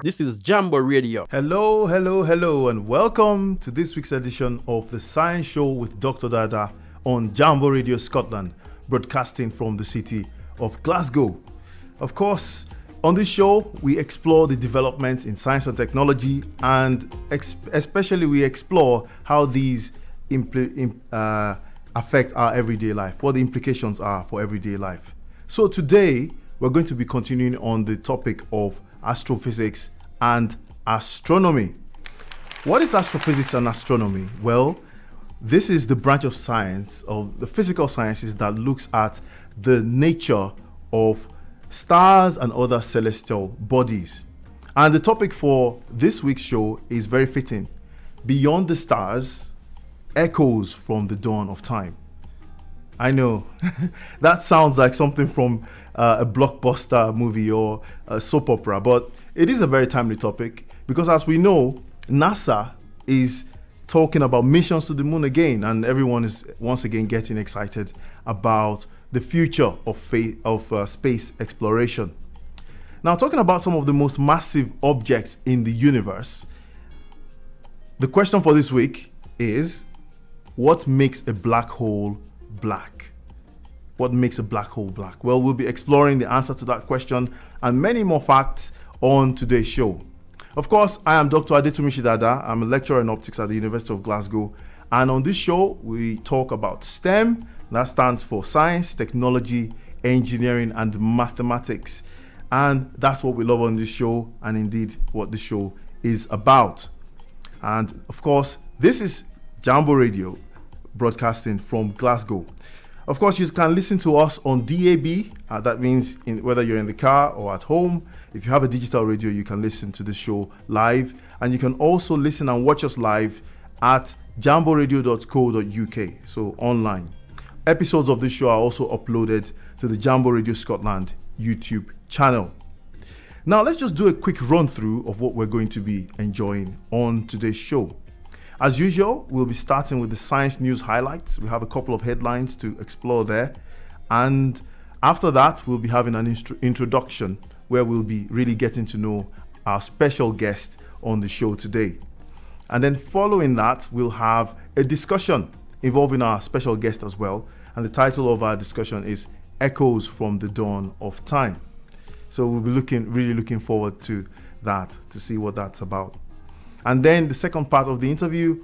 This is Jambo Radio. Hello, and welcome to this week's edition of the Science Show with Dr. Dada on Jambo Radio Scotland, broadcasting from the city of Glasgow. Of course, on this show, we explore the developments in science and technology, and especially we explore how these affect our everyday life, what the implications are for everyday life. So today, we're going to be continuing on the topic of astrophysics and astronomy. What is astrophysics and astronomy? Well, this is the branch of science, of the physical sciences, that looks at the nature of stars and other celestial bodies. And the topic for this week's show is very fitting. Beyond the stars, echoes from the dawn of time. I know, that sounds like something from a blockbuster movie or a soap opera, but it is a very timely topic because, as we know, NASA is talking about missions to the moon again, and everyone is once again getting excited about the future of space exploration. Now, talking about some of the most massive objects in the universe, the question for this week is, what makes a black hole black? What makes a black hole black? Well, we'll be exploring the answer to that question and many more facts on today's show. Of course, I am Dr. Adetunmise Dada. I'm a lecturer in optics at the University of Glasgow. And on this show, we talk about STEM. That stands for science, technology, engineering, and mathematics. And that's what we love on this show, and indeed what the show is about. And of course, this is Jambo Radio, broadcasting from Glasgow. Of course, you can listen to us on DAB. That means whether you're in the car or at home. If you have a digital radio, you can listen to the show live. And you can also listen and watch us live at jamboradio.co.uk, so online. Episodes of this show are also uploaded to the Jambo Radio Scotland YouTube channel. Now, let's just do a quick run through of what we're going to be enjoying on today's show. As usual, we'll be starting with the science news highlights. We have a couple of headlines to explore there. And after that, we'll be having an introduction where we'll be really getting to know our special guest on the show today. And then following that, we'll have a discussion involving our special guest as well. And the title of our discussion is Echoes from the Dawn of Time. So we'll be really looking forward to that, to see what that's about. And then the second part of the interview,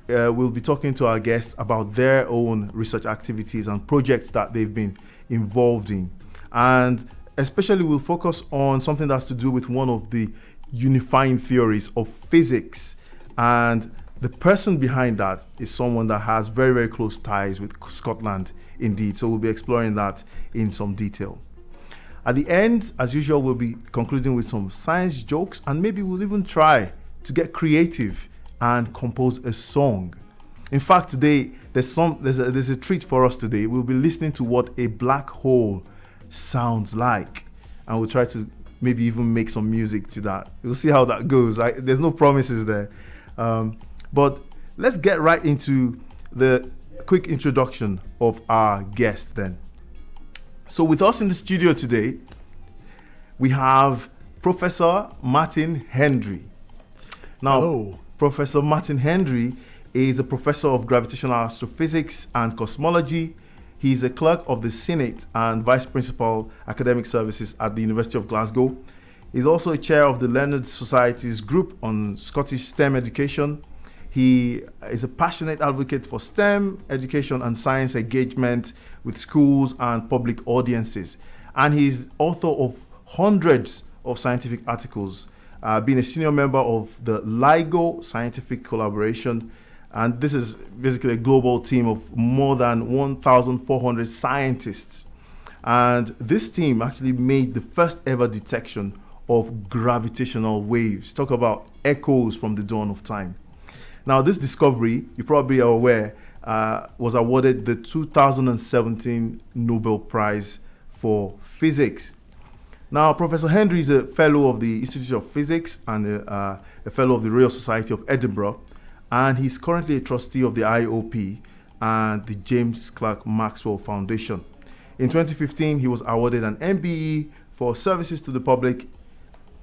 we'll be talking to our guests about their own research activities and projects that they've been involved in. And especially we'll focus on something that's to do with one of the unifying theories of physics. And the person behind that is someone that has very, very close ties with Scotland indeed. So we'll be exploring that in some detail. At the end, as usual, we'll be concluding with some science jokes, and maybe we'll even try to get creative and compose a song. In fact, today there's a treat for us today. We'll be listening to what a black hole sounds like, and we'll try to maybe even make some music to that. We'll see how that goes. There's no promises there, but let's get right into the quick introduction of our guest then. So with us in the studio today, we have Professor Martin Hendry. Now, hello. Professor Martin Hendry is a professor of gravitational astrophysics and cosmology. He's a clerk of the Senate and vice principal academic services at the University of Glasgow. He's also a chair of the Learned Society's group on Scottish STEM education. He is a passionate advocate for STEM education and science engagement with schools and public audiences. And he's author of hundreds of scientific articles, being a senior member of the LIGO scientific collaboration. And this is basically a global team of more than 1,400 scientists. And this team actually made the first ever detection of gravitational waves. Talk about echoes from the dawn of time. Now, this discovery, you probably are aware, was awarded the 2017 Nobel Prize for Physics. Now, Professor Hendry is a fellow of the Institute of Physics and a fellow of the Royal Society of Edinburgh, and he's currently a trustee of the IOP and the James Clerk Maxwell Foundation. In 2015, he was awarded an MBE for services to the public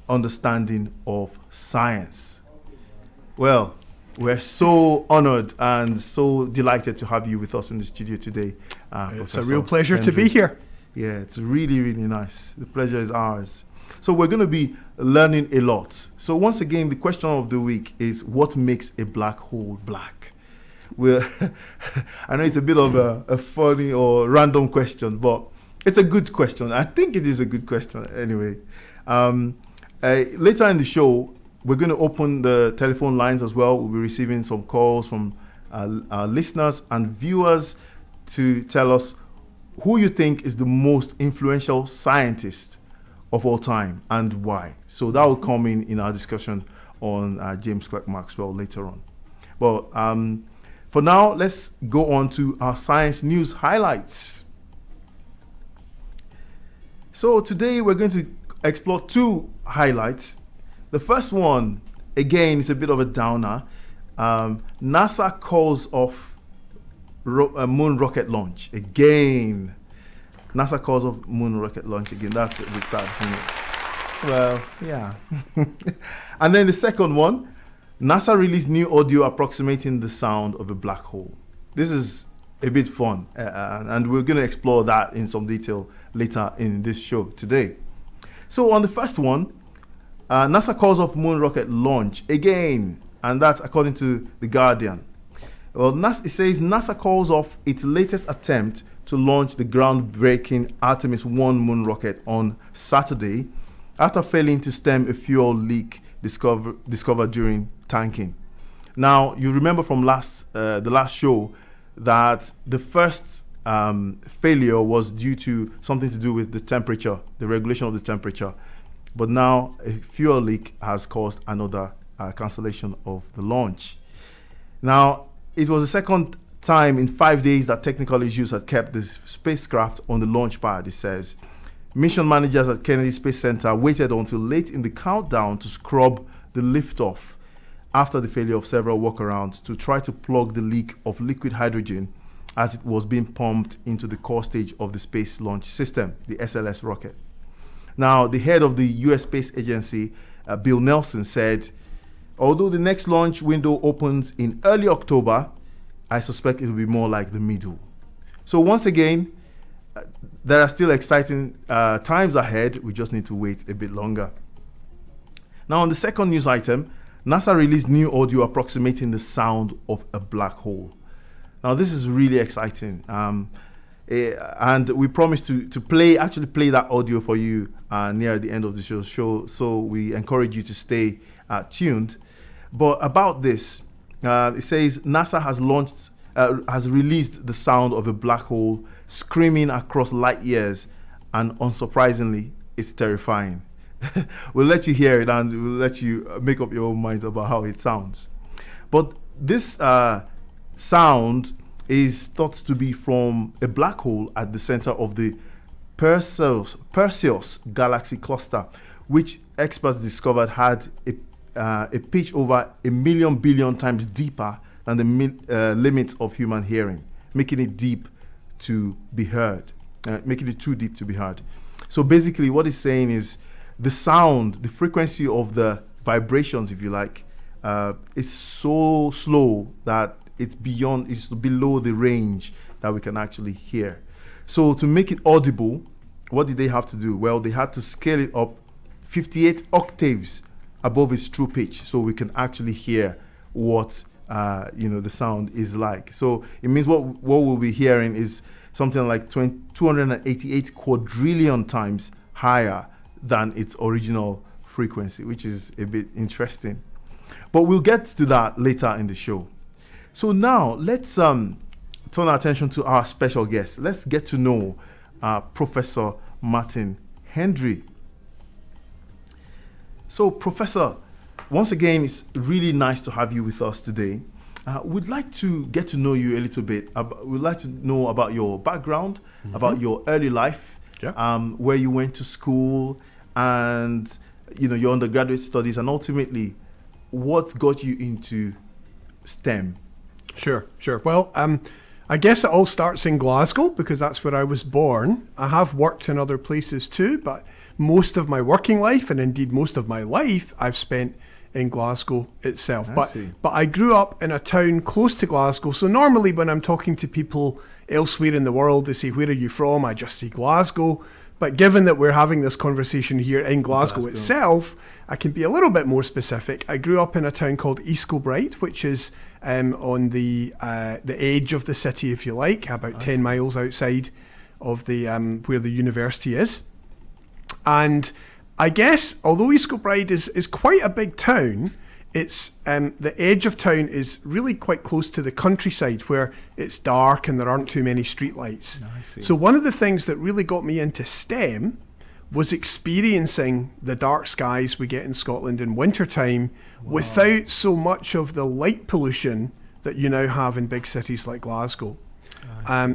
understanding of science. Well, we're so honored and so delighted to have you with us in the studio today. It's a real pleasure to be here. Yeah, it's really, really nice. The pleasure is ours. So we're going to be learning a lot. So once again, the question of the week is, what makes a black hole black? Well, I know it's a bit of a funny or random question, but it's a good question. I think it is a good question anyway. Later in the show, we're going to open the telephone lines as well. We'll be receiving some calls from our listeners and viewers to tell us who you think is the most influential scientist of all time and why. So that will come in our discussion on James Clerk Maxwell later on. But for now, let's go on to our science news highlights. So today we're going to explore two highlights. The first one, again, is a bit of a downer. NASA calls off moon rocket launch again. NASA calls off moon rocket launch again. That's a bit sad, isn't it? Well, yeah. And then the second one, NASA released new audio approximating the sound of a black hole. This is a bit fun, and we're going to explore that in some detail later in this show today. So on the first one, NASA calls off moon rocket launch again, and that's according to The Guardian. Well, it says NASA calls off its latest attempt to launch the groundbreaking Artemis 1 moon rocket on Saturday after failing to stem a fuel leak discovered during tanking. Now, you remember from the last show that the first failure was due to something to do with the temperature, the regulation of the temperature. But now a fuel leak has caused another cancellation of the launch. Now, it was the second time in 5 days that technical issues had kept this spacecraft on the launch pad, it says. Mission managers at Kennedy Space Center waited until late in the countdown to scrub the liftoff after the failure of several workarounds to try to plug the leak of liquid hydrogen as it was being pumped into the core stage of the Space Launch System, the SLS rocket. Now, the head of the U.S. Space Agency, Bill Nelson, said, although the next launch window opens in early October, I suspect it will be more like the middle. So once again, there are still exciting times ahead. We just need to wait a bit longer. Now, on the second news item, NASA released new audio approximating the sound of a black hole. Now, this is really exciting. And we promise to play that audio for you near the end of the show. So we encourage you to stay tuned. But about this, it says NASA has released the sound of a black hole screaming across light years, and unsurprisingly, it's terrifying. We'll let you hear it and we'll let you make up your own minds about how it sounds. But this sound is thought to be from a black hole at the center of the Perseus galaxy cluster, which experts discovered had a pitch over 1 million billion times deeper than the limits of human hearing, making it deep to be heard, making it too deep to be heard. So basically what it's saying is the sound, the frequency of the vibrations, if you like, is so slow that it's below the range that we can actually hear. So to make it audible, what did they have to do? Well, they had to scale it up 58 octaves above its true pitch, so we can actually hear what the sound is like. So it means what we'll be hearing is something like 288 quadrillion times higher than its original frequency, which is a bit interesting. But we'll get to that later in the show. So now let's turn our attention to our special guest. Let's get to know Professor Martin Hendry. So, Professor, once again, it's really nice to have you with us today. We'd like to get to know you a little bit. We'd like to know about your background, about your early life, where you went to school, and your undergraduate studies, and ultimately, what got you into STEM? Sure. Well, I guess it all starts in Glasgow because that's where I was born. I have worked in other places too, but most of my working life, and indeed most of my life, I've spent in Glasgow itself. But I grew up in a town close to Glasgow. So normally when I'm talking to people elsewhere in the world, they say, "Where are you from?" I just say Glasgow. But given that we're having this conversation here in Glasgow itself, I can be a little bit more specific. I grew up in a town called East Kilbride, which is on the edge of the city, if you like, about 10 miles outside of the where the university is. And I guess, although East Kilbride is quite a big town, it's the edge of town is really quite close to the countryside where it's dark and there aren't too many streetlights. So one of the things that really got me into STEM was experiencing the dark skies we get in Scotland in wintertime without so much of the light pollution that you now have in big cities like Glasgow.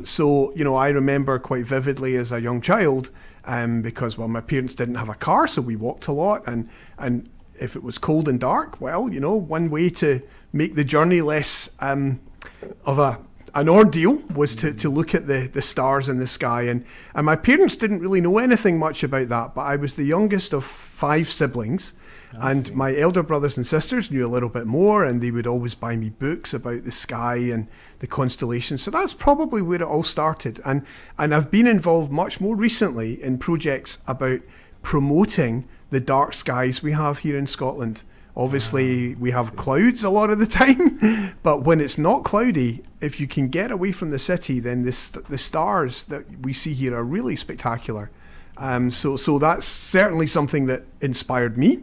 So, I remember quite vividly as a young child, because, my parents didn't have a car, so we walked a lot, and if it was cold and dark, one way to make the journey less of an ordeal was to look at the stars in the sky. And my parents didn't really know anything much about that, but I was the youngest of 5 siblings. And my elder brothers and sisters knew a little bit more, and they would always buy me books about the sky and the constellations. So that's probably where it all started. And I've been involved much more recently in projects about promoting the dark skies we have here in Scotland. Obviously, we have clouds a lot of the time, but when it's not cloudy, if you can get away from the city, then the stars that we see here are really spectacular. So that's certainly something that inspired me,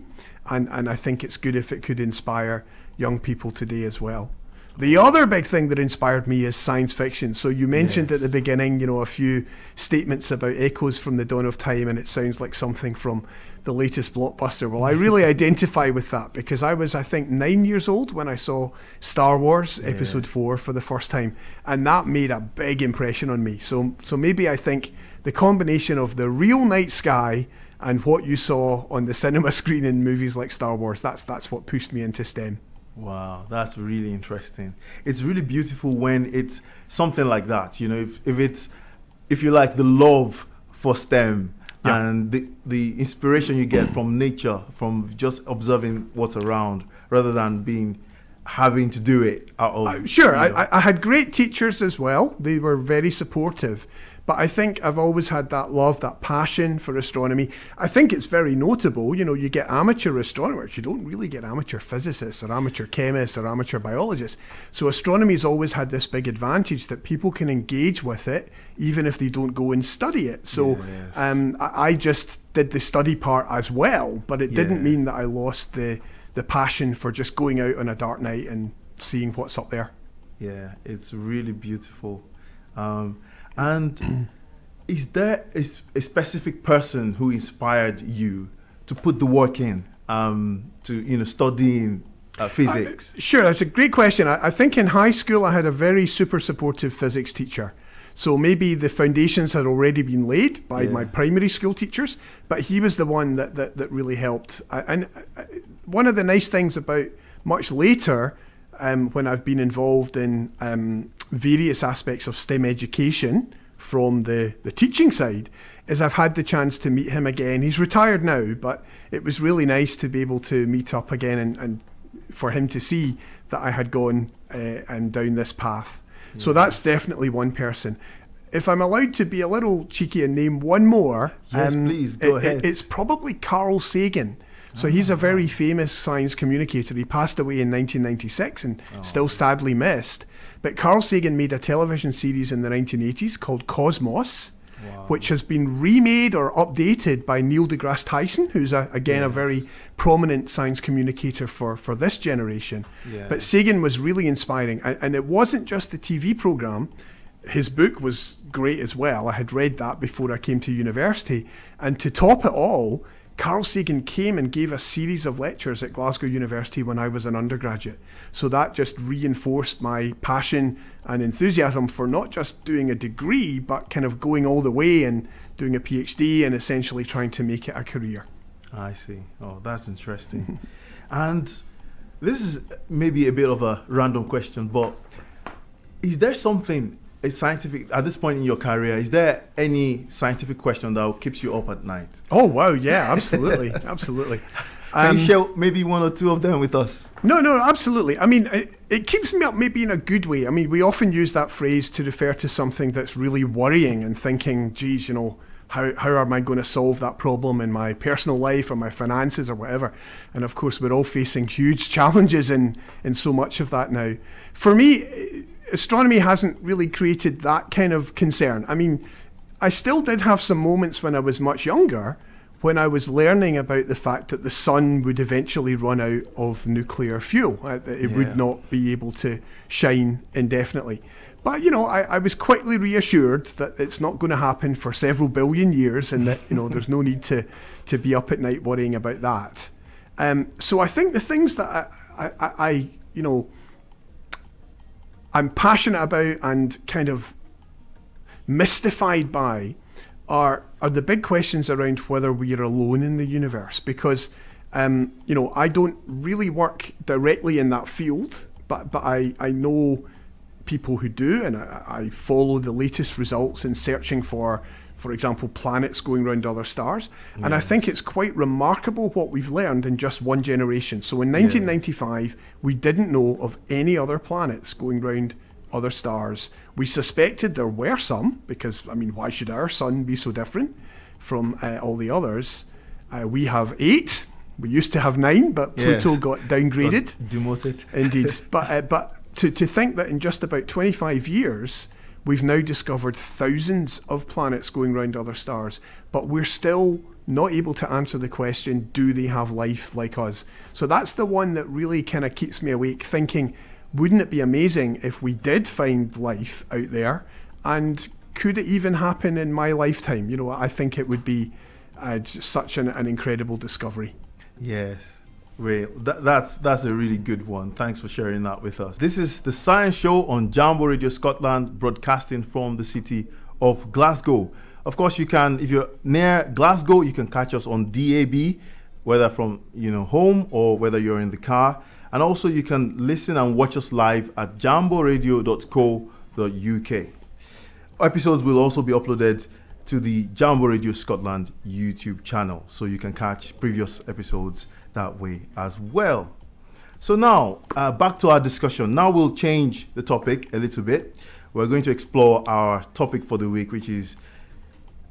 and I think it's good if it could inspire young people today as well. The other big thing that inspired me is science fiction. So you mentioned at the beginning, a few statements about echoes from the dawn of time, and it sounds like something from the latest blockbuster. Well, I really identify with that because I was, I think, 9 years old when I saw Star Wars Episode 4 for the first time, and that made a big impression on me. So maybe I think the combination of the real night sky and what you saw on the cinema screen in movies like Star Wars, that's what pushed me into STEM. Wow, that's really interesting. It's really beautiful when it's something like that. If you like the love for STEM and the inspiration you get from nature, from just observing what's around, rather than having to do it out of. Sure, I had great teachers as well. They were very supportive. But I think I've always had that love, that passion for astronomy. I think it's very notable. You get amateur astronomers. You don't really get amateur physicists or amateur chemists or amateur biologists. So astronomy's always had this big advantage that people can engage with it even if they don't go and study it. So I just did the study part as well, but it didn't mean that I lost the passion for just going out on a dark night and seeing what's up there. Yeah, it's really beautiful. And is there a specific person who inspired you to put the work in, to studying physics? Sure, that's a great question. I think in high school I had a very super supportive physics teacher. So maybe the foundations had already been laid by my primary school teachers, but he was the one that really helped. And one of the nice things about much later, when I've been involved in various aspects of STEM education from the teaching side, is I've had the chance to meet him again. He's retired now, but it was really nice to be able to meet up again and for him to see that I had gone and down this path. So that's definitely one person. If I'm allowed to be a little cheeky and name one more, please, go ahead. It's probably Carl Sagan. So he's a very famous science communicator. He passed away in 1996 and still sadly missed. But Carl Sagan made a television series in the 1980s called Cosmos, which has been remade or updated by Neil deGrasse Tyson, who's a very prominent science communicator for this generation. But Sagan was really inspiring. And it wasn't just the TV program. His book was great as well. I had read that before I came to university. And to top it all, Carl Sagan came and gave a series of lectures at Glasgow University when I was an undergraduate. So that just reinforced my passion and enthusiasm for not just doing a degree, but kind of going all the way and doing a PhD and essentially trying to make it a career. I see. Oh, that's interesting. And this is maybe a bit of a random question, but is there something a scientific, at this point in your career, is there any scientific question that keeps you up at night? Oh, wow. Yeah, absolutely. Absolutely. Can you share maybe one or two of them with us? No, absolutely. I mean, it keeps me up maybe in a good way. I mean, we often use that phrase to refer to something that's really worrying and thinking, geez, how am I going to solve that problem in my personal life or my finances or whatever? And of course, we're all facing huge challenges in so much of that now. For me, astronomy hasn't really created that kind of concern. I mean, I still did have some moments when I was much younger when I was learning about the fact that the sun would eventually run out of nuclear fuel. It would not be able to shine indefinitely. But, I was quickly reassured that it's not going to happen for several billion years and that, there's no need to be up at night worrying about that. So I think the things that I'm passionate about and kind of mystified by are the big questions around whether we are alone in the universe, because I don't really work directly in that field, but I know people who do, and I follow the latest results in searching for example, planets going around other stars. Yes. And I think it's quite remarkable what we've learned in just one generation. So in 1995, we didn't know of any other planets going around other stars. We suspected there were some, because, why should our sun be so different from all the others? We have 8. We used to have 9, but Pluto got downgraded. Got demoted. Indeed. But to think that in just about 25 years, we've now discovered thousands of planets going around other stars, but we're still not able to answer the question, do they have life like us? So that's the one that really kind of keeps me awake, thinking, wouldn't it be amazing if we did find life out there? And could it even happen in my lifetime? I think it would be just such an incredible discovery. Yes. That's a really good one. Thanks for sharing that with us. This is the Science Show on Jambo Radio Scotland, broadcasting from the city of Glasgow. Of course, you can, if you're near Glasgow, you can catch us on DAB, whether from home or whether you're in the car. And also you can listen and watch us live at jamboradio.co.uk. Episodes will also be uploaded to the Jambo Radio Scotland YouTube channel, so you can catch previous episodes that way as well. So now, back to our discussion. Now we'll change the topic a little bit. We're going to explore our topic for the week, which is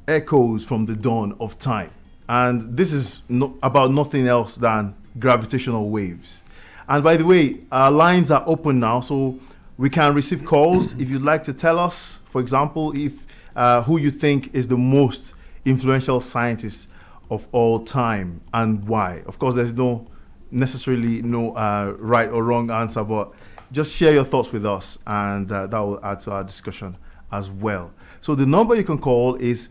echoes from the dawn of time. And this is about nothing else than gravitational waves. And by the way, our lines are open now, so we can receive calls. If you'd like to tell us, for example, if who you think is the most influential scientist of all time and why. Of course, there's no right or wrong answer, but just share your thoughts with us, and that will add to our discussion as well. So the number you can call is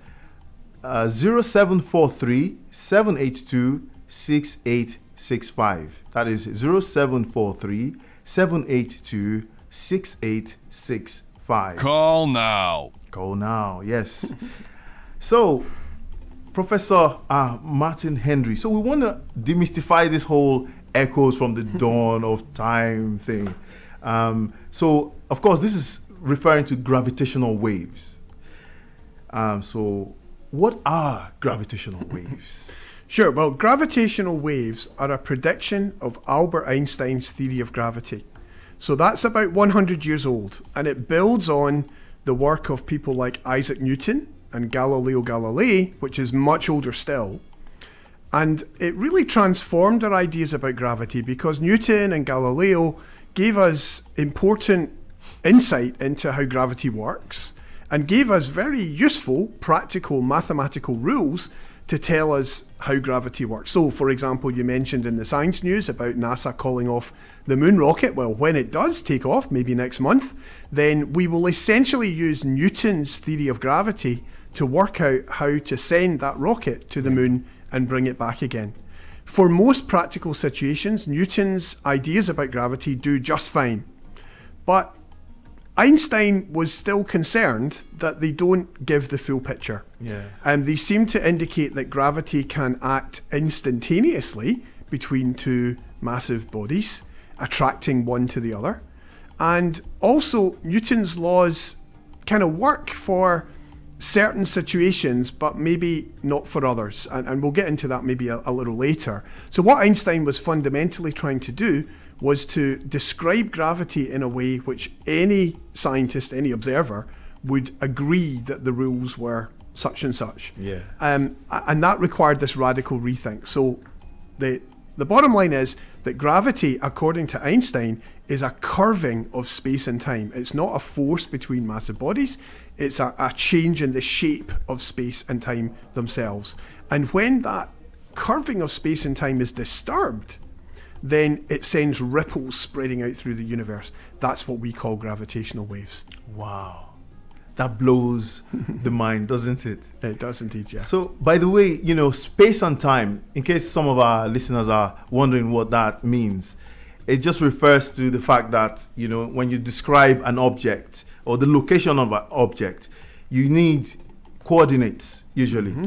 0743 782 6865. That is 0743 782 6865. Call now. Call now, yes. So, Professor Martin Henry, so we want to demystify this whole echoes from the dawn of time thing. So, of course, this is referring to gravitational waves. So, what are gravitational waves? Sure. Well, gravitational waves are a prediction of Albert Einstein's theory of gravity. So that's about 100 years old, and it builds on the work of people like Isaac Newton and Galileo Galilei, which is much older still. And it really transformed our ideas about gravity, because Newton and Galileo gave us important insight into how gravity works and gave us very useful, practical mathematical rules to tell us how gravity works. So, for example, you mentioned in the science news about NASA calling off the moon rocket. Well, when it does take off, maybe next month, then we will essentially use Newton's theory of gravity to work out how to send that rocket to the moon and bring it back again. For most practical situations, Newton's ideas about gravity do just fine. But Einstein was still concerned that they don't give the full picture. And they seem to indicate that gravity can act instantaneously between two massive bodies, attracting one to the other. And also, Newton's laws kind of work for certain situations, but maybe not for others. And we'll get into that maybe a little later. So what Einstein was fundamentally trying to do was to describe gravity in a way which any scientist, any observer, would agree that the rules were such and such. Yeah. And that required this radical rethink. So the bottom line is that gravity, according to Einstein, is a curving of space and time. It's not a force between massive bodies. It's a change in the shape of space and time themselves. And when that curving of space and time is disturbed, then it sends ripples spreading out through the universe. That's what we call gravitational waves. Wow. That blows the mind, doesn't it? It does indeed, yeah. So, by the way, space and time, in case some of our listeners are wondering what that means, it just refers to the fact that, when you describe an object or the location of an object, you need coordinates usually. Mm-hmm.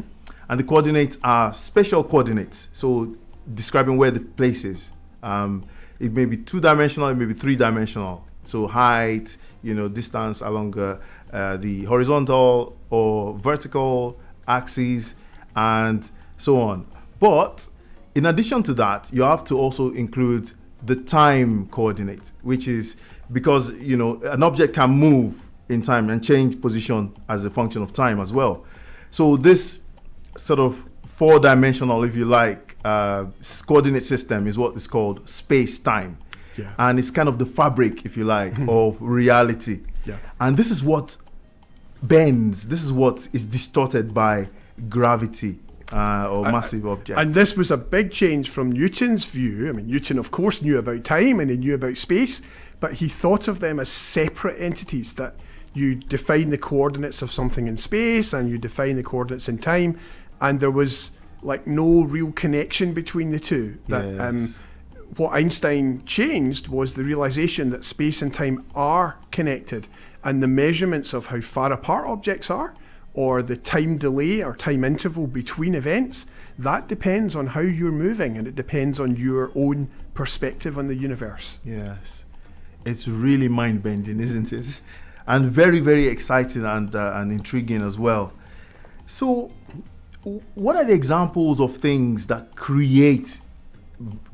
And the coordinates are spatial coordinates. So, describing where the place is. It may be 2-dimensional, it may be 3-dimensional. So, height, distance along the horizontal or vertical axes and so on. But in addition to that, you have to also include the time coordinate, which is because an object can move in time and change position as a function of time as well. So this sort of 4-dimensional, if you like, coordinate system is what is called space-time. Yeah. And it's kind of the fabric, if you like, of reality. Yeah. And this is what bends. This is what is distorted by gravity or massive objects. And this was a big change from Newton's view. I mean, Newton, of course, knew about time and he knew about space, but he thought of them as separate entities, that you define the coordinates of something in space and you define the coordinates in time, and there was like no real connection between the two. Yes. What Einstein changed was the realization that space and time are connected, and the measurements of how far apart objects are, or the time delay or time interval between events, that depends on how you're moving, and it depends on your own perspective on the universe. Yes. It's really mind-bending, isn't it? And very, very exciting and intriguing as well. So, what are the examples of things that create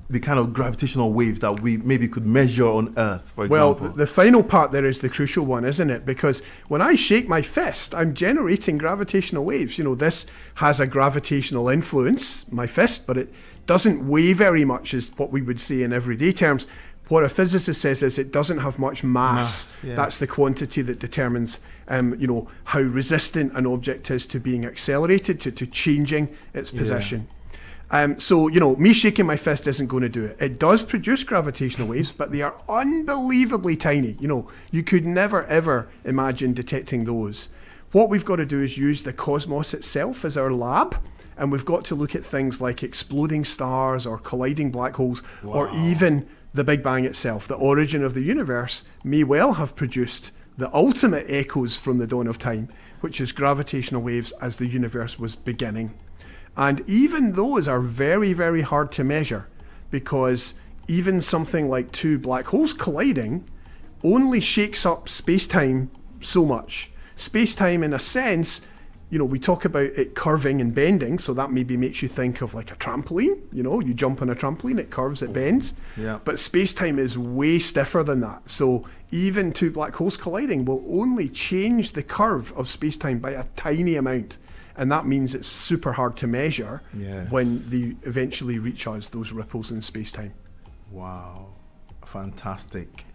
the kind of gravitational waves that we maybe could measure on Earth, for example? Well, the final part there is the crucial one, isn't it? Because when I shake my fist, I'm generating gravitational waves. This has a gravitational influence, my fist, but it doesn't weigh very much, is what we would say in everyday terms. What a physicist says is it doesn't have much mass. Yes. That's the quantity that determines, how resistant an object is to being accelerated, to changing its position. So, me shaking my fist isn't going to do it. It does produce gravitational waves, but they are unbelievably tiny. You could never, ever imagine detecting those. What we've got to do is use the cosmos itself as our lab, and we've got to look at things like exploding stars or colliding black holes, or even the Big Bang itself. The origin of the universe may well have produced the ultimate echoes from the dawn of time, which is gravitational waves as the universe was beginning. And even those are very, very hard to measure, because even something like 2 black holes colliding only shakes up space-time so much. Space-time, in a sense, we talk about it curving and bending, so that maybe makes you think of like a trampoline. You jump on a trampoline, it curves, it bends. Yeah. But space-time is way stiffer than that. So even 2 black holes colliding will only change the curve of space-time by a tiny amount. And that means it's super hard to measure when they eventually reach us, those ripples in space-time. Wow, fantastic.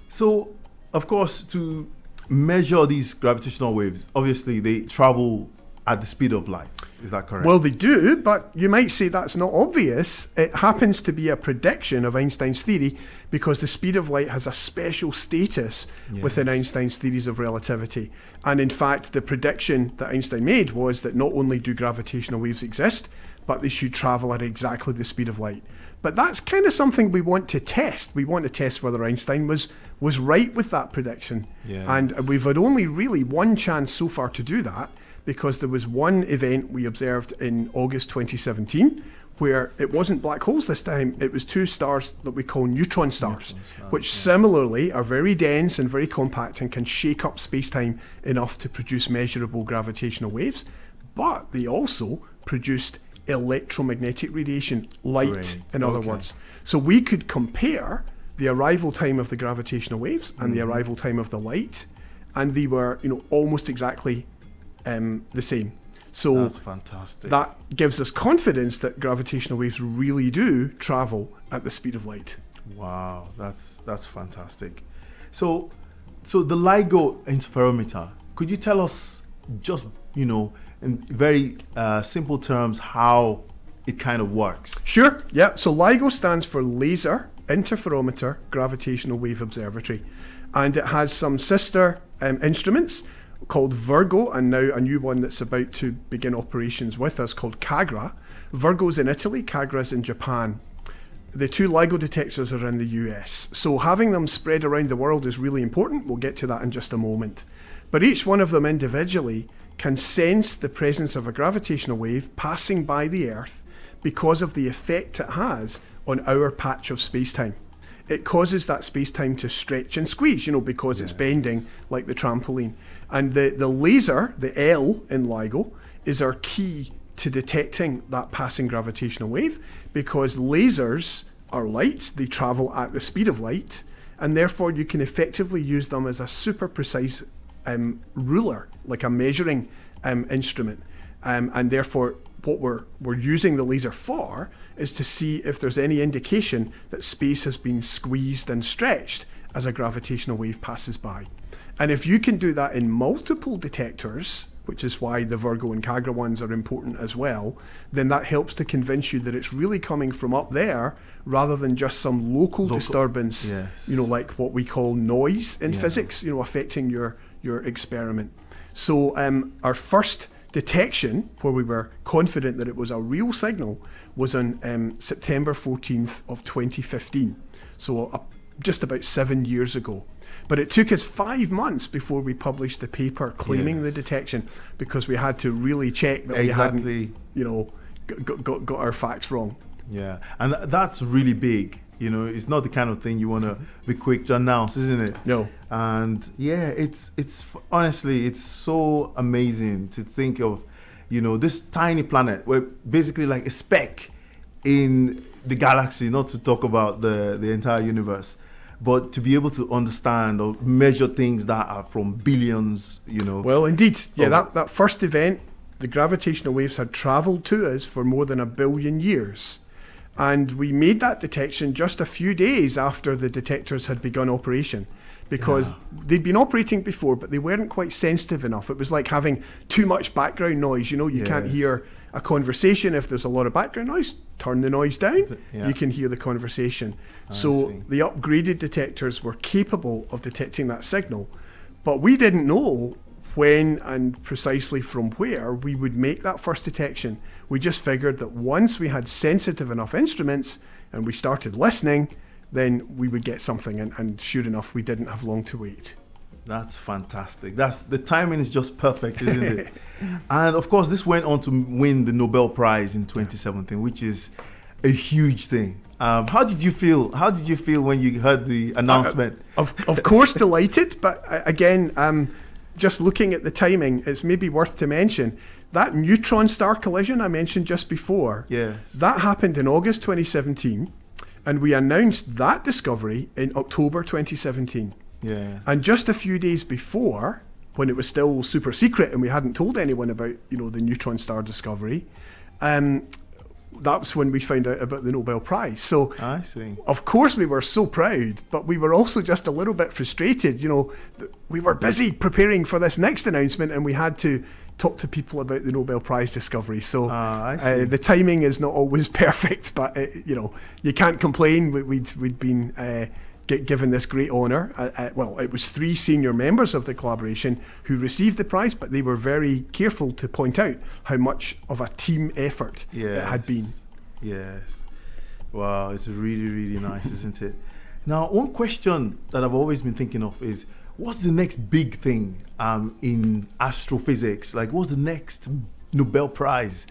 So, of course, to measure these gravitational waves, obviously they travel at the speed of light. Is that correct? Well, they do, but you might say that's not obvious. It happens to be a prediction of Einstein's theory, because the speed of light has a special status within Einstein's theories of relativity. And in fact, the prediction that Einstein made was that not only do gravitational waves exist, but they should travel at exactly the speed of light. But that's kind of something we want to test. We want to test whether Einstein was right with that prediction. Yes. And we've had only really one chance so far to do that, because there was one event we observed in August 2017 where it wasn't black holes this time, it was two stars that we call neutron stars, which similarly are very dense and very compact and can shake up space-time enough to produce measurable gravitational waves, but they also produced electromagnetic radiation, light, in other words. So we could compare the arrival time of the gravitational waves and the arrival time of the light, and they were, almost exactly the same. So that's fantastic. That gives us confidence that gravitational waves really do travel at the speed of light. Wow, that's fantastic. So the LIGO interferometer, could you tell us just, in very simple terms how it kind of works? Sure, yeah. So LIGO stands for Laser Interferometer Gravitational Wave Observatory, and it has some sister instruments called Virgo, and now a new one that's about to begin operations with us called CAGRA. Virgo's in Italy, CAGRA's in Japan. The two LIGO detectors are in the US. So having them spread around the world is really important. We'll get to that in just a moment. But each one of them individually can sense the presence of a gravitational wave passing by the Earth because of the effect it has on our patch of space-time. It causes that space-time to stretch and squeeze, because it's bending like the trampoline. And the laser, the L in LIGO, is our key to detecting that passing gravitational wave, because lasers are light, they travel at the speed of light, and therefore you can effectively use them as a super precise ruler, like a measuring instrument. And therefore what we're using the laser for is to see if there's any indication that space has been squeezed and stretched as a gravitational wave passes by. And if you can do that in multiple detectors, which is why the Virgo and CAGRA ones are important as well, then that helps to convince you that it's really coming from up there rather than just some local disturbance, like what we call noise in physics, affecting your experiment. So our first detection, where we were confident that it was a real signal, was on September 14th of 2015. So just about 7 years ago. But it took us 5 months before we published the paper claiming the detection, because we had to really check that we hadn't, got our facts wrong. Yeah, and that's really big. It's not the kind of thing you want to be quick to announce, isn't it? No. And it's honestly, it's so amazing to think of, this tiny planet, where basically like a speck in the galaxy, not to talk about the entire universe, but to be able to understand or measure things that are from billions, Well, indeed. Yeah, that first event, the gravitational waves had traveled to us for more than 1 billion years. And we made that detection just a few days after the detectors had begun operation, because they'd been operating before, but they weren't quite sensitive enough. It was like having too much background noise. You can't hear a conversation if there's a lot of background noise. Turn the noise down, you can hear the conversation. So the upgraded detectors were capable of detecting that signal, but we didn't know when and precisely from where we would make that first detection. We just figured that once we had sensitive enough instruments and we started listening, then we would get something, and sure enough, we didn't have long to wait. That's fantastic. The timing is just perfect, isn't it? And of course, this went on to win the Nobel Prize in 2017, which is a huge thing. How did you feel? How did you feel when you heard the announcement? Of course, delighted. But again, just looking at the timing, it's maybe worth to mention that neutron star collision I mentioned just before. Yes. That happened in August 2017, and we announced that discovery in October 2017. Yeah. And just a few days before, when it was still super secret and we hadn't told anyone about, the neutron star discovery, that's when we found out about the Nobel Prize. So I see. Of course we were so proud, but we were also just a little bit frustrated. We were busy preparing for this next announcement, and we had to talk to people about the Nobel Prize discovery. So I see. the timing is not always perfect, but you can't complain. We'd been given this great honour. Well, it was 3 senior members of the collaboration who received the prize, but they were very careful to point out how much of a team effort it had been. Yes. Wow, it's really, really nice, isn't it? Now, one question that I've always been thinking of is, what's the next big thing in astrophysics? Like, what's the next Nobel Prize?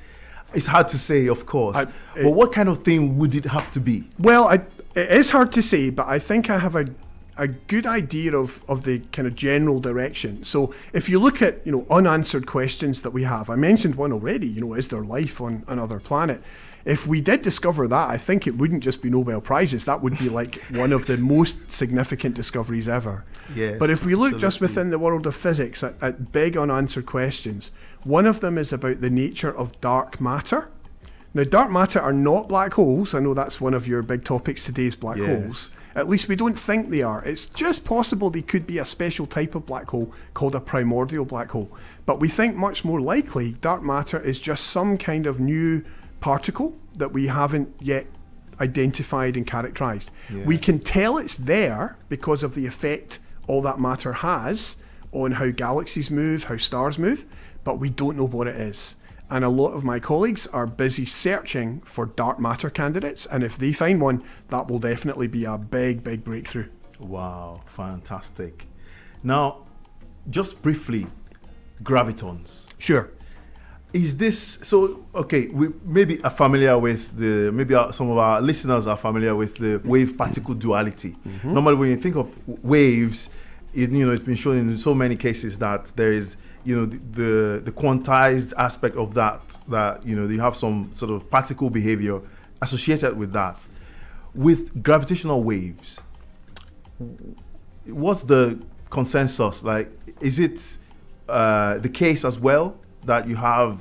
It's hard to say, of course. But what kind of thing would it have to be? Well, it is hard to say, but I think I have a good idea of the kind of general direction. So if you look at, unanswered questions that we have, I mentioned one already, is there life on another planet? If we did discover that, I think it wouldn't just be Nobel Prizes. That would be like one of the most significant discoveries ever. Yes, but if we look absolutely. just within the world of physics at big unanswered questions, one of them is about the nature of dark matter. Now, dark matter are not black holes. I know that's one of your big topics today is black holes. At least we don't think they are. It's just possible they could be a special type of black hole called a primordial black hole. But we think much more likely dark matter is just some kind of new particle that we haven't yet identified and characterized. Yes. We can tell it's there because of the effect all that matter has on how galaxies move, how stars move, but we don't know what it is. And a lot of my colleagues are busy searching for dark matter candidates, and if they find one, that will definitely be a big, big breakthrough. Wow, fantastic. Now, just briefly, gravitons. Sure. Is this so? Okay, we maybe are familiar with some of our listeners are familiar with the wave-particle duality. Mm-hmm. Normally, when you think of waves, it's been shown in so many cases that there is, the quantized aspect of that you have some sort of particle behavior associated with that. With gravitational waves, what's the consensus? Like, is it the case as well that you have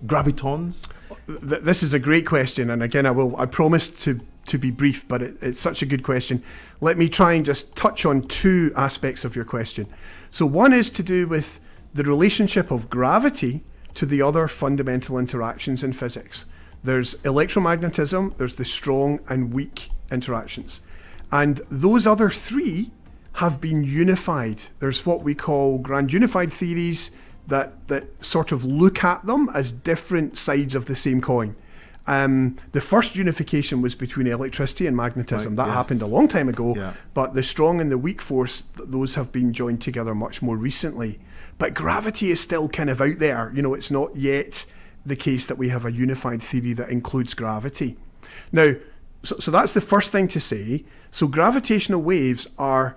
gravitons? This is a great question, and again, I promise to be brief, but it's such a good question. Let me try and just touch on two aspects of your question. So one is to do with the relationship of gravity to the other fundamental interactions in physics. There's electromagnetism, there's the strong and weak interactions. And those other three have been unified. There's what we call grand unified theories that sort of look at them as different sides of the same coin. The first unification was between electricity and magnetism. Right, that yes. happened a long time ago, Yeah. but the strong and the weak force, those have been joined together much more recently. But gravity is still kind of out there. It's not yet the case that we have a unified theory that includes gravity. Now, so that's the first thing to say. So gravitational waves are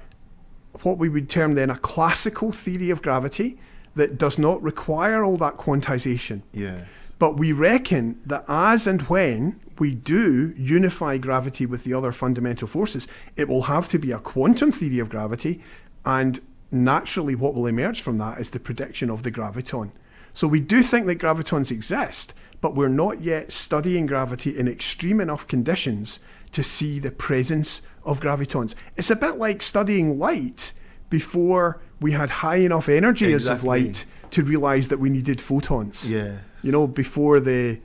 what we would term then a classical theory of gravity that does not require all that quantization. Yes. But we reckon that as and when we do unify gravity with the other fundamental forces, it will have to be a quantum theory of gravity, and naturally what will emerge from that is the prediction of the graviton. So we do think that gravitons exist, but we're not yet studying gravity in extreme enough conditions to see the presence of gravitons. It's a bit like studying light before we had high enough energies of Exactly. light to realize that we needed photons. Yeah. Before the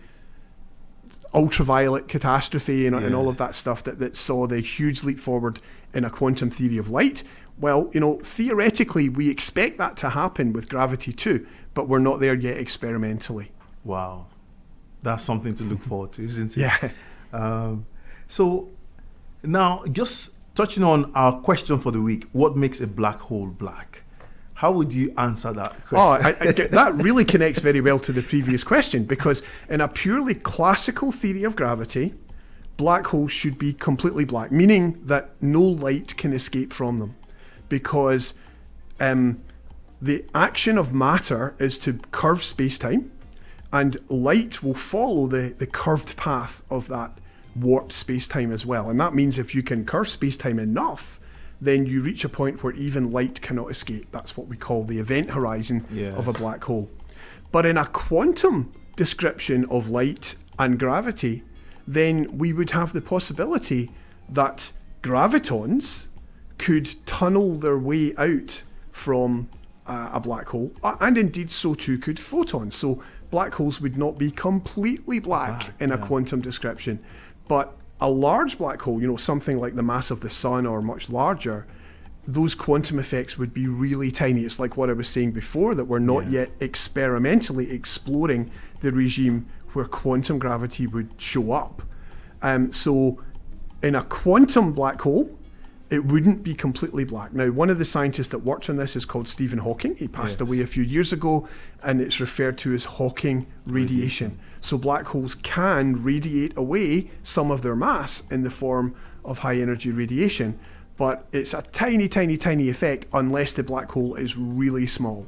ultraviolet catastrophe and Yeah. all of that stuff that saw the huge leap forward in a quantum theory of light. Well, theoretically, we expect that to happen with gravity too, but we're not there yet experimentally. Wow. That's something to look forward to, isn't it? Yeah. So now, just touching on our question for the week, what makes a black hole black? How would you answer that question? That really connects very well to the previous question, because in a purely classical theory of gravity, black holes should be completely black, meaning that no light can escape from them, because the action of matter is to curve space-time, and light will follow the curved path of that warped space-time as well. And that means if you can curve space-time enough, then you reach a point where even light cannot escape. That's what we call the event horizon of a black hole. But in a quantum description of light and gravity, then we would have the possibility that gravitons could tunnel their way out from a black hole, and indeed so too could photons. So black holes would not be completely black in a quantum description, but a large black hole, something like the mass of the sun or much larger, those quantum effects would be really tiny. It's like what I was saying before, that we're not yet experimentally exploring the regime where quantum gravity would show up. So in a quantum black hole, it wouldn't be completely black. Now, one of the scientists that worked on this is called Stephen Hawking. He passed away a few years ago, and it's referred to as Hawking radiation. So black holes can radiate away some of their mass in the form of high energy radiation, but it's a tiny, tiny, tiny effect unless the black hole is really small.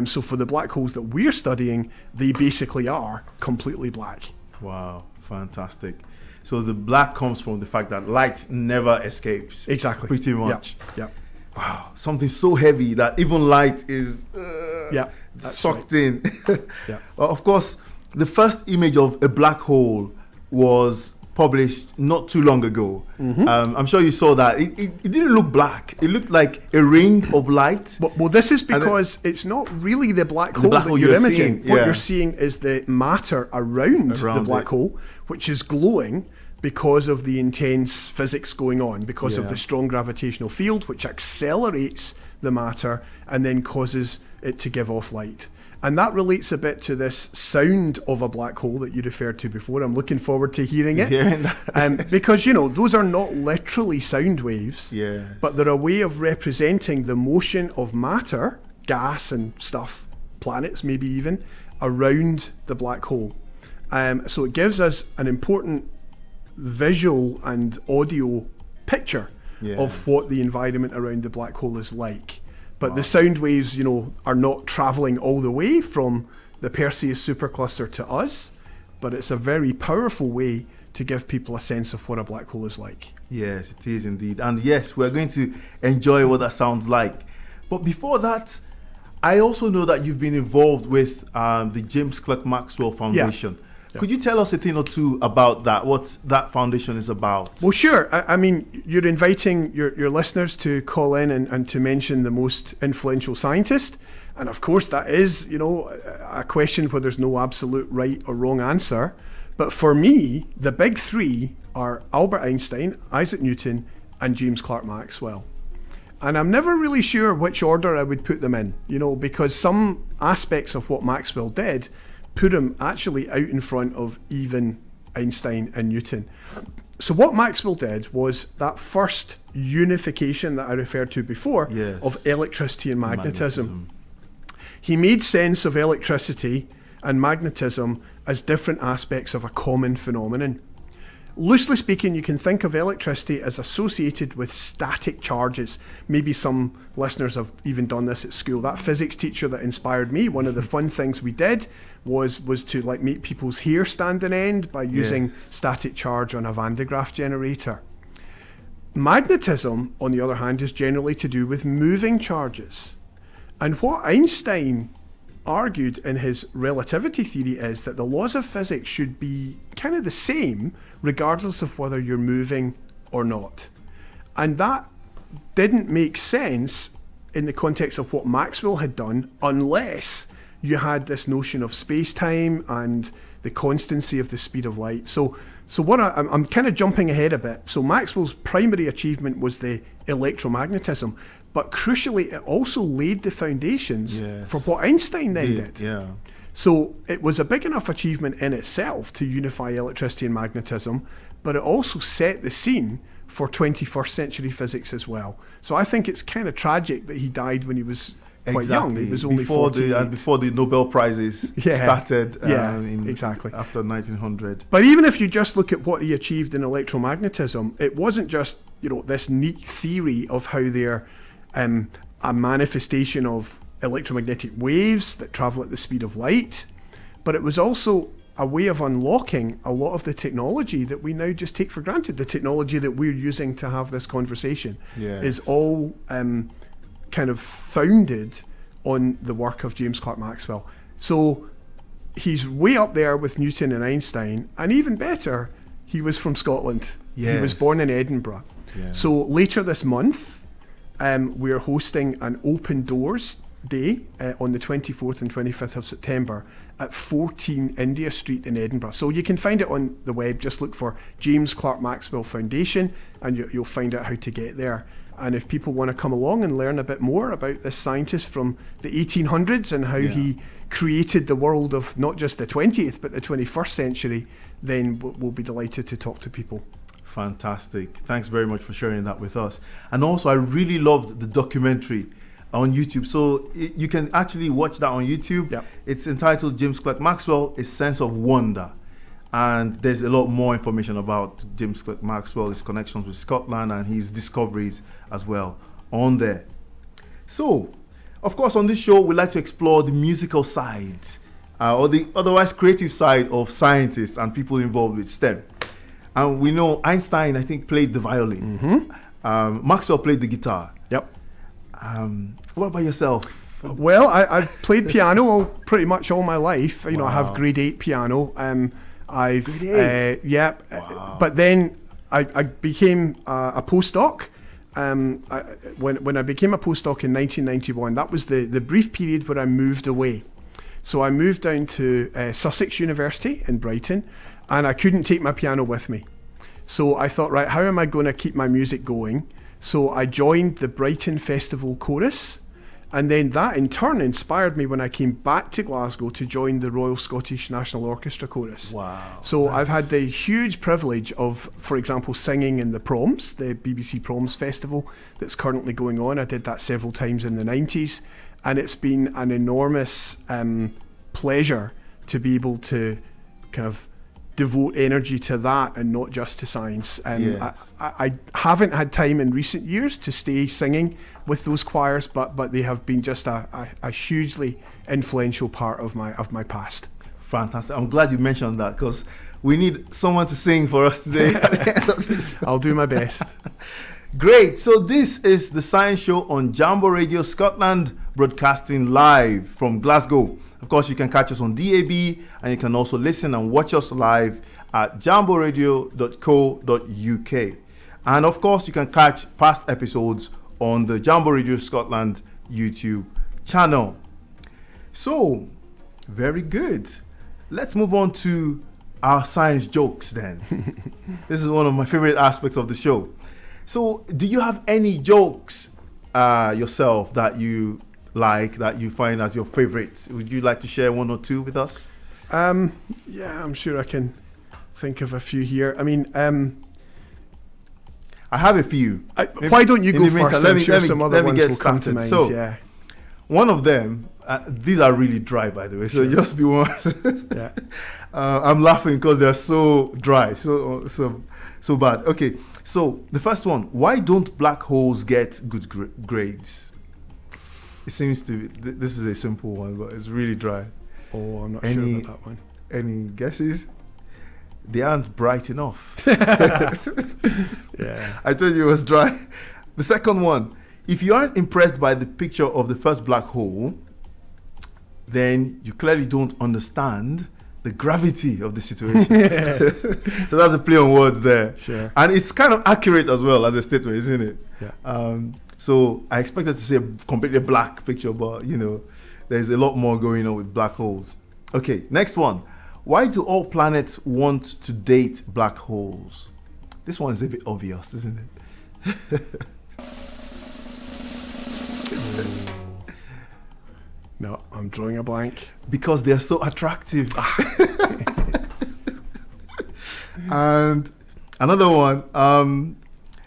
So for the black holes that we're studying, they basically are completely black. Wow, fantastic. So the black comes from the fact that light never escapes. Exactly. Pretty much. Yeah. Wow, something so heavy that even light is sucked in. Yeah. Well, of course, the first image of a black hole was published not too long ago. I'm sure you saw that. It didn't look black. It looked like a ring of light. Well, this is because it's not really the black hole that you're imaging. What you're seeing is the matter around the black hole, which is glowing because of the intense physics going on, because of the strong gravitational field, which accelerates the matter and then causes it to give off light. And that relates a bit to this sound of a black hole that you referred to before. I'm looking forward to hearing it. Because, those are not literally sound waves, but they're a way of representing the motion of matter, gas and stuff, planets maybe even, around the black hole. So it gives us an important visual and audio picture of what the environment around the black hole is like. But the sound waves, are not traveling all the way from the Perseus supercluster to us, but it's a very powerful way to give people a sense of what a black hole is like. Yes, it is indeed. And yes, we're going to enjoy what that sounds like. But before that, I also know that you've been involved with the James Clerk Maxwell Foundation. Could you tell us a thing or two about that? What that foundation is about? Well, sure. I mean, you're inviting your listeners to call in and to mention the most influential scientist. And of course, that is, a question where there's no absolute right or wrong answer. But for me, the big three are Albert Einstein, Isaac Newton, and James Clerk Maxwell. And I'm never really sure which order I would put them in, because some aspects of what Maxwell did put him actually out in front of even Einstein and Newton. So what Maxwell did was that first unification that I referred to before of electricity and magnetism. He made sense of electricity and magnetism as different aspects of a common phenomenon. Loosely speaking, you can think of electricity as associated with static charges. Maybe some listeners have even done this at school. That physics teacher that inspired me, one of the fun things we did was to make people's hair stand on end by using static charge on a Van de Graaff generator. Magnetism, on the other hand, is generally to do with moving charges. And what Einstein argued in his relativity theory is that the laws of physics should be kind of the same regardless of whether you're moving or not. And that didn't make sense in the context of what Maxwell had done unless you had this notion of space-time and the constancy of the speed of light. So what I'm kind of jumping ahead a bit. So Maxwell's primary achievement was the electromagnetism, but crucially it also laid the foundations for what Einstein then did. So it was a big enough achievement in itself to unify electricity and magnetism, but it also set the scene for 21st century physics as well. So I think it's kind of tragic that he died when he was quite young. He was only before 48. before the Nobel Prizes started after 1900. But even if you just look at what he achieved in electromagnetism, it wasn't just this neat theory of how they're a manifestation of electromagnetic waves that travel at the speed of light, but it was also a way of unlocking a lot of the technology that we now just take for granted. The technology that we're using to have this conversation is all kind of founded on the work of James Clerk Maxwell. So he's way up there with Newton and Einstein, and even better, he was from Scotland. He was born in Edinburgh. So later this month, we're hosting an Open Doors Day on the 24th and 25th of September at 14 India Street in Edinburgh. So you can find it on the web. Just look for James Clerk Maxwell Foundation and you'll find out how to get there. And if people want to come along and learn a bit more about this scientist from the 1800s and how he created the world of not just the 20th but the 21st century, then we'll be delighted to talk to people. Fantastic. Thanks very much for sharing that with us. And also, I really loved the documentary on YouTube. So you can actually watch that on YouTube. Yep. It's entitled James Clerk Maxwell, A Sense of Wonder. And there's a lot more information about James Clerk Maxwell, his connections with Scotland and his discoveries as well on there. So, of course, on this show, we like to explore the musical side or the otherwise creative side of scientists and people involved with STEM. And we know Einstein, I think, played the violin. Maxwell played the guitar. Yep. What about yourself? Well, I've played piano pretty much all my life. You know, I have Wow. grade 8 piano. I've Grade 8? yeah. Wow. But then I became a postdoc. When I became a postdoc in 1991, that was the brief period where I moved away. So I moved down to Sussex University in Brighton, and I couldn't take my piano with me. So I thought, right, how am I going to keep my music going? So I joined the Brighton Festival Chorus, and then that in turn inspired me when I came back to Glasgow to join the Royal Scottish National Orchestra Chorus. Wow. So I've had the huge privilege of, for example, singing in the Proms, the BBC Proms Festival that's currently going on. I did that several times in the 90s, and it's been an enormous pleasure to be able to kind of devote energy to that and not just to science. Yes. I haven't had time in recent years to stay singing with those choirs, but they have been just a hugely influential part of my past. Fantastic. I'm glad you mentioned that because we need someone to sing for us today. I'll do my best. Great. So this is the Science Show on Jambo Radio Scotland, broadcasting live from Glasgow. Of course, you can catch us on DAB, and you can also listen and watch us live at jamboradio.co.uk. And of course, you can catch past episodes on the Jambo Radio Scotland YouTube channel. So, very good. Let's move on to our science jokes then. This is one of my favorite aspects of the show. So, do you have any jokes yourself that you like, that you find as your favorite? Would you like to share one or two with us? Yeah, I'm sure I can think of a few here. I mean, I have a few. why don't you In go the meantime, first? let I'm me- sure let me- some other let me ones get will come to started. mind. So- yeah. One of them, these are really dry, by the way, so just be one. Yeah. I'm laughing because they're so dry, so bad. Okay, so the first one: why don't black holes get good grades? It seems to be, this is a simple one, but it's really dry. Oh, I'm not Any- sure about that one. Any guesses? They aren't bright enough. Yeah. I told you it was dry. The second one: if you aren't impressed by the picture of the first black hole, then you clearly don't understand the gravity of the situation. So that's a play on words there. Sure. And it's kind of accurate as well as a statement, isn't it? Yeah. So I expected to see a completely black picture, but there's a lot more going on with black holes. Okay, next one. Why do all planets want to date black holes? This one is a bit obvious, isn't it? No, I'm drawing a blank. Because they're so attractive. And another one,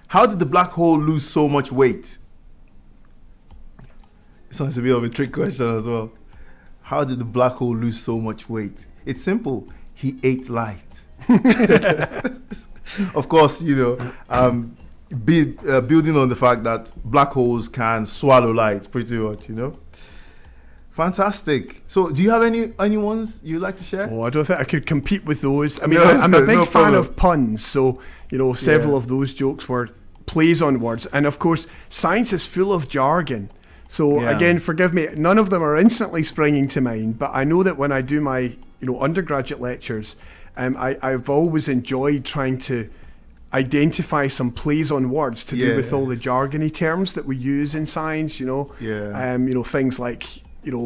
how did the black hole lose so much weight? This one's a bit of a trick question as well. How did the black hole lose so much weight? It's simple. He ate light. Of course, building on the fact that black holes can swallow light pretty much, Fantastic. So, do you have any ones you'd like to share? Oh, I don't think I could compete with those. I mean, No, I'm a big no fan problem. of puns, so several Yeah. of those jokes were plays on words, and of course, science is full of jargon. So Yeah. again, forgive me, none of them are instantly springing to mind, but I know that when I do my undergraduate lectures, I've always enjoyed trying to identify some plays on words to do with all the Yes. jargony terms that we use in science. Yeah. Things like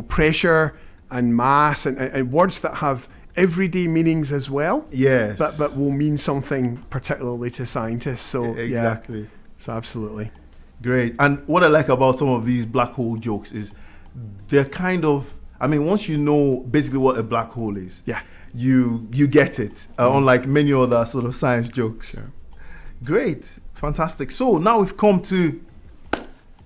pressure and mass and words that have everyday meanings as well. Yes. But will mean something particularly to scientists. So Exactly. yeah, so absolutely. Great. And what I like about some of these black hole jokes is they're kind of, once you know basically what a black hole is, Yeah. you get it, unlike many other sort of science jokes. Sure. Great, fantastic. So now we've come to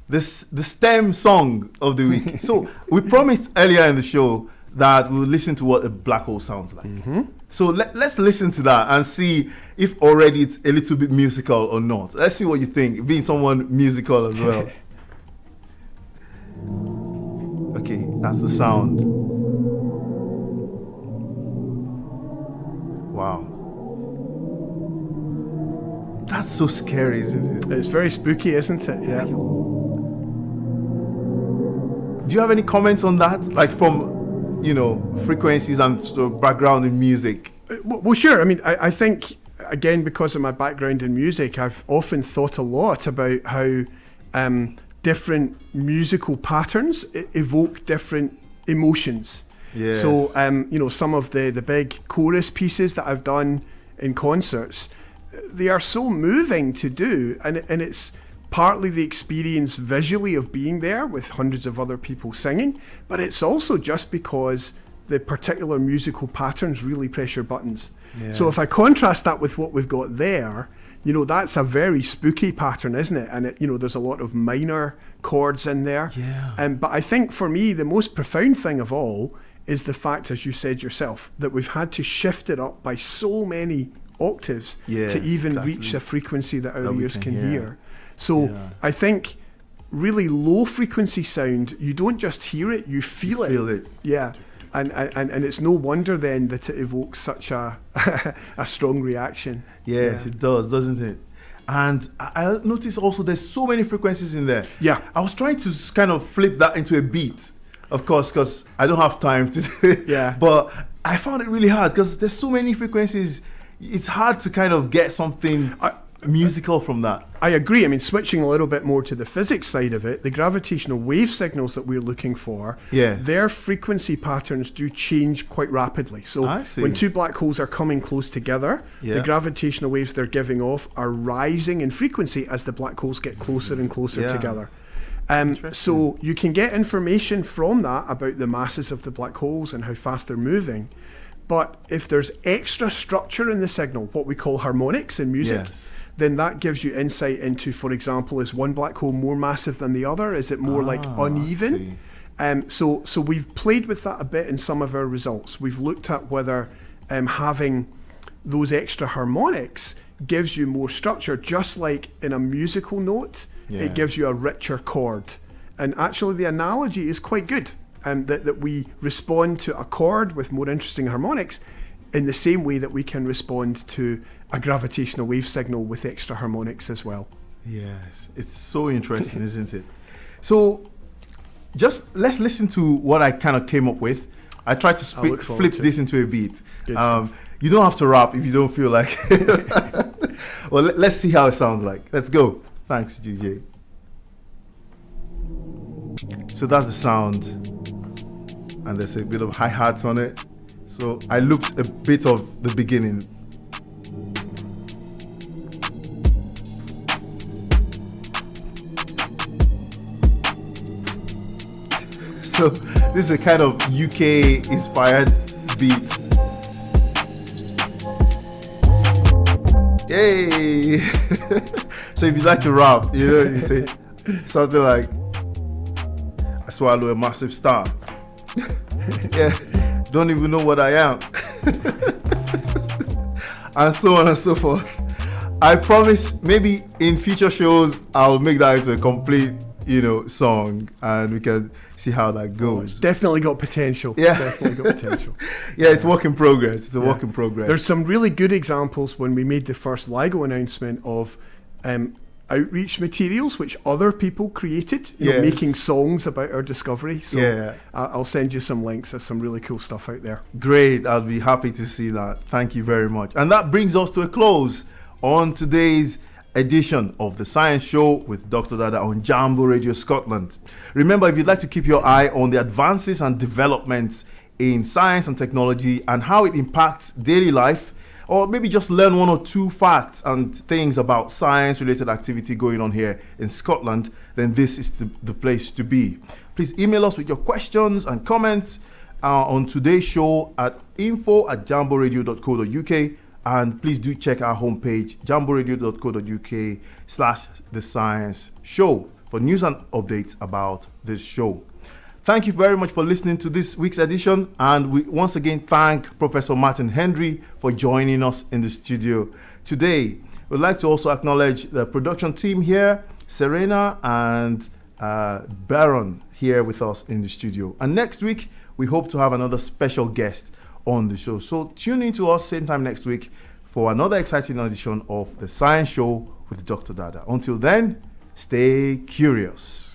the STEM song of the week. So we promised earlier in the show that we'll listen to what a black hole sounds like. So let's listen to that and see if already it's a little bit musical or not. Let's see what you think, being someone musical as well. Okay, that's the sound. Wow. That's so scary, isn't it? It's very spooky, isn't it? Yeah. Do you have any comments on that? Like from, frequencies and sort of background in music? Well, sure. I mean, I think, again, because of my background in music, I've often thought a lot about how different musical patterns evoke different emotions. Yes. So, some of the big chorus pieces that I've done in concerts, they are so moving to do, and it's partly the experience visually of being there with hundreds of other people singing, but it's also just because the particular musical patterns really press your buttons. Yes. So if I contrast that with what we've got there, that's a very spooky pattern, isn't it? And there's a lot of minor chords in there. Yeah. But I think for me, the most profound thing of all is the fact, as you said yourself, that we've had to shift it up by so many octaves to even reach a frequency that our ears can hear. So I think really low frequency sound, you don't just hear it, you feel it. Yeah. And it's no wonder then that it evokes such a strong reaction. Yes, it does, doesn't it? And I noticed also there's so many frequencies in there. Yeah. I was trying to kind of flip that into a beat, of course, because I don't have time to do it. Yeah. But I found it really hard because there's so many frequencies. It's hard to kind of get something musical from that. I agree. I mean, switching a little bit more to the physics side of it, the gravitational wave signals that we're looking for, their frequency patterns do change quite rapidly. So when two black holes are coming close together, the gravitational waves they're giving off are rising in frequency as the black holes get closer and closer together. So you can get information from that about the masses of the black holes and how fast they're moving. But if there's extra structure in the signal, what we call harmonics in music, then that gives you insight into, for example, is one black hole more massive than the other? Is it more like uneven? So we've played with that a bit in some of our results. We've looked at whether having those extra harmonics gives you more structure, just like in a musical note, it gives you a richer chord. And actually the analogy is quite good. That we respond to a chord with more interesting harmonics in the same way that we can respond to a gravitational wave signal with extra harmonics as well. Yes, it's so interesting, isn't it? So just let's listen to what I kind of came up with. I tried to flip this into a beat. You don't have to rap if you don't feel like it. Well, let's see how it sounds like. Let's go. Thanks, DJ. So that's the sound. And there's a bit of hi-hats on it. So I looped a bit of the beginning. So this is a kind of UK inspired beat. Yay! So if you like to rap, you say something like, I swallow a massive star. Don't even know what I am. And so on and so forth. I promise maybe in future shows I'll make that into a complete song, and we can see how that goes. It's definitely got potential. Definitely got potential. It's work in progress. It's a work in progress. There's some really good examples when we made the first LIGO announcement of outreach materials which other people created, making songs about our discovery. So I'll send you some links. There's some really cool stuff out there. Great. I'll be happy to see that. Thank you very much. And that brings us to a close on today's edition of the Science Show with Dr. Dada on Jambo Radio Scotland. Remember, if you'd like to keep your eye on the advances and developments in science and technology and how it impacts daily life, or maybe just learn one or two facts and things about science-related activity going on here in Scotland, then this is the place to be. Please email us with your questions and comments on today's show at info@jamboradio.co.uk, And please do check our homepage, jamboradio.co.uk/The Science Show for news and updates about this show. Thank you very much for listening to this week's edition. And we once again thank Professor Martin Hendry for joining us in the studio today. We'd like to also acknowledge the production team here, Serena and Baron here with us in the studio. And next week, we hope to have another special guest on the show. So tune in to us same time next week for another exciting edition of The Science Show with Dr. Dada. Until then, stay curious.